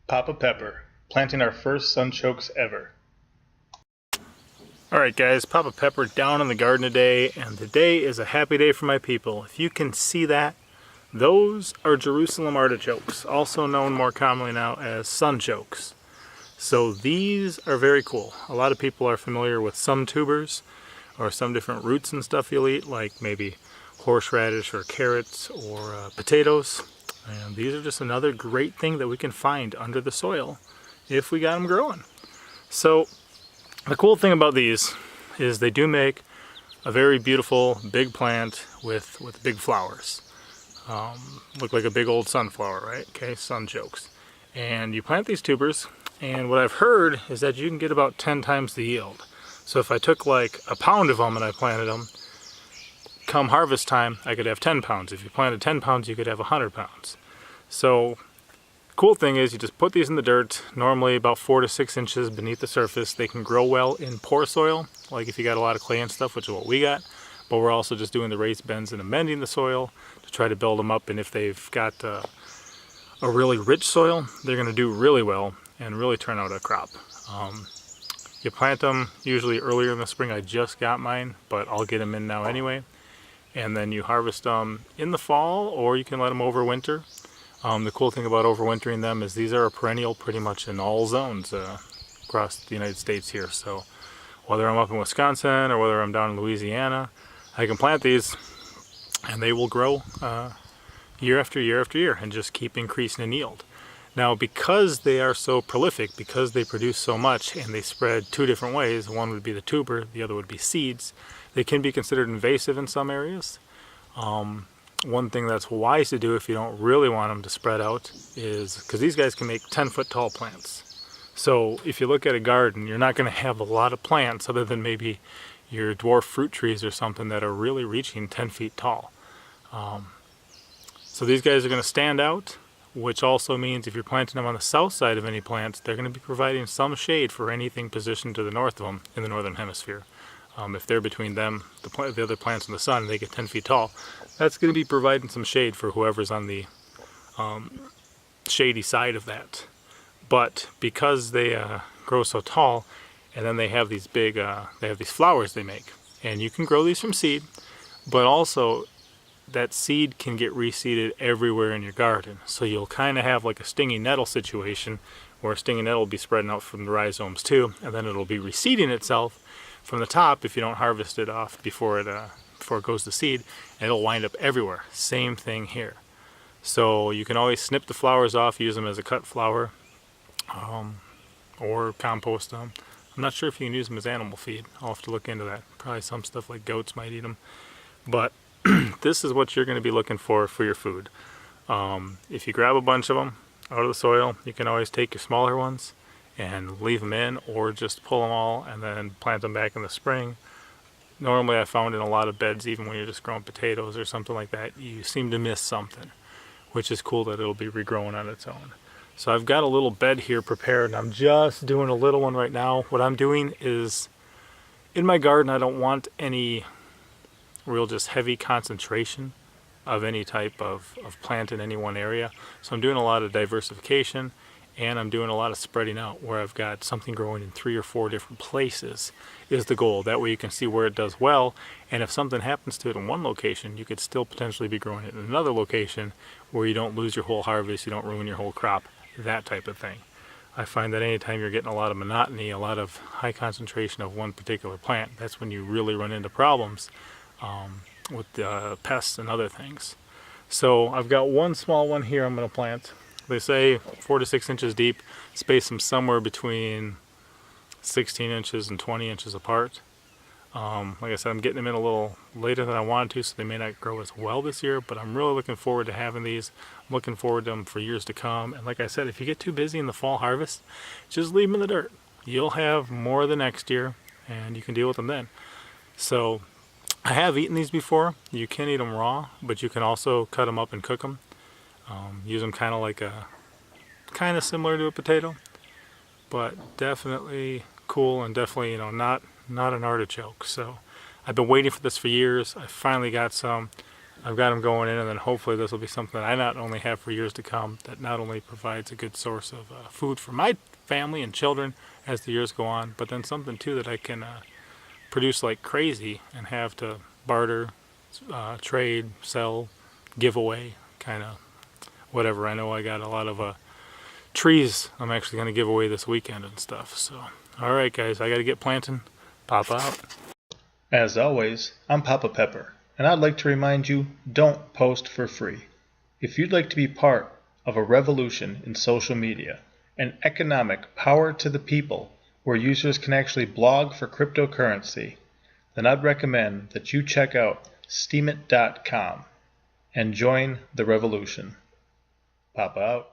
Papa Pepper, planting our first sunchokes ever. Alright guys, Papa Pepper down in the garden today, and today is a happy day for my people. If you can see that, those are Jerusalem artichokes, also known more commonly now as sunchokes. So these are very cool. A lot of people are familiar with some tubers or some different roots and stuff you'll eat, like maybe horseradish or carrots or potatoes. And these are just another great thing that we can find under the soil if we got them growing. So the cool thing about these is they do make a very beautiful big plant with big flowers. Look like a big old sunflower, right? Okay, sunchokes. And you plant these tubers, and what I've heard is that you can get about 10 times the yield. So if I took like a pound of them and I planted them, come harvest time, I could have 10 pounds. If you planted 10 pounds, you could have 100 pounds. So cool thing is you just put these in the dirt, normally about 4 to 6 inches beneath the surface. They can grow well in poor soil, like if you got a lot of clay and stuff, which is what we got. But we're also just doing the raised beds and amending the soil to try to build them up. And if they've got a really rich soil, they're going to do really well and really turn out a crop. You plant them usually earlier in the spring. I just got mine, but I'll get them in now anyway. And then you harvest them in the fall, or you can let them overwinter. The cool thing about overwintering them is these are a perennial pretty much in all zones across the United States here. So whether I'm up in Wisconsin or whether I'm down in Louisiana, I can plant these and they will grow year after year after year and just keep increasing in yield. Now, because they are so prolific, because they produce so much and they spread two different ways, one would be the tuber, the other would be seeds, they can be considered invasive in some areas. One thing that's wise to do if you don't really want them to spread out is, because these guys can make 10-foot tall plants. So if you look at a garden, you're not going to have a lot of plants other than maybe your dwarf fruit trees or something that are really reaching 10 feet tall. So these guys are going to stand out, which also means if you're planting them on the south side of any plants, they're going to be providing some shade for anything positioned to the north of them in the northern hemisphere. If they're between them, the other plants in the sun, and they get 10 feet tall, that's going to be providing some shade for whoever's on the shady side of that. But because they grow so tall, and then they have these big, they have these flowers they make, and you can grow these from seed, but also that seed can get reseeded everywhere in your garden. So you'll kind of have like a stinging nettle situation where a stinging nettle will be spreading out from the rhizomes too, and then it'll be reseeding itself from the top if you don't harvest it off before it goes to seed, and it'll wind up everywhere. Same thing here. So you can always snip the flowers off, use them as a cut flower, or compost them. I'm not sure if you can use them as animal feed. I'll have to look into that. Probably some stuff like goats might eat them. But this is what you're going to be looking for your food. If you grab a bunch of them out of the soil, you can always take your smaller ones and leave them in, or just pull them all and then plant them back in the spring. Normally I found in a lot of beds, even when you're just growing potatoes or something like that, you seem to miss something, which is cool that it'll be regrowing on its own. So I've got a little bed here prepared, and I'm just doing a little one right now. What I'm doing is, in my garden I don't want any real just heavy concentration of any type of plant in any one area. So I'm doing a lot of diversification, and I'm doing a lot of spreading out where I've got something growing in 3 or 4 different places is the goal. That way you can see where it does well, and if something happens to it in one location, you could still potentially be growing it in another location where you don't lose your whole harvest, you don't ruin your whole crop, that type of thing. I find that anytime you're getting a lot of monotony, a lot of high concentration of one particular plant, that's when you really run into problems with pests and other things. So I've got one small one here I'm going to plant. They say 4 to 6 inches deep, space them somewhere between 16 inches and 20 inches apart. Like I said, I'm getting them in a little later than I wanted to, so they may not grow as well this year, but I'm really looking forward to having these. I'm looking forward to them for years to come. And like I said, if you get too busy in the fall harvest, just leave them in the dirt. You'll have more the next year, and you can deal with them then. So I have eaten these before. You can eat them raw, but you can also cut them up and cook them. Use them kind of similar to a potato, but definitely cool, and definitely, not an artichoke. So I've been waiting for this for years. I finally got some. I've got them going in, and then hopefully this will be something that I not only have for years to come, that not only provides a good source of food for my family and children as the years go on, but then something too that I can produce like crazy and have to barter, trade, sell, give away, kind of whatever. I know I got a lot of trees I'm actually going to give away this weekend and stuff. So, all right, guys, I got to get planting. Papa out. As always, I'm Papa Pepper, and I'd like to remind you, don't post for free. If you'd like to be part of a revolution in social media, an economic power to the people where users can actually blog for cryptocurrency, then I'd recommend that you check out steemit.com and join the revolution. Papa out.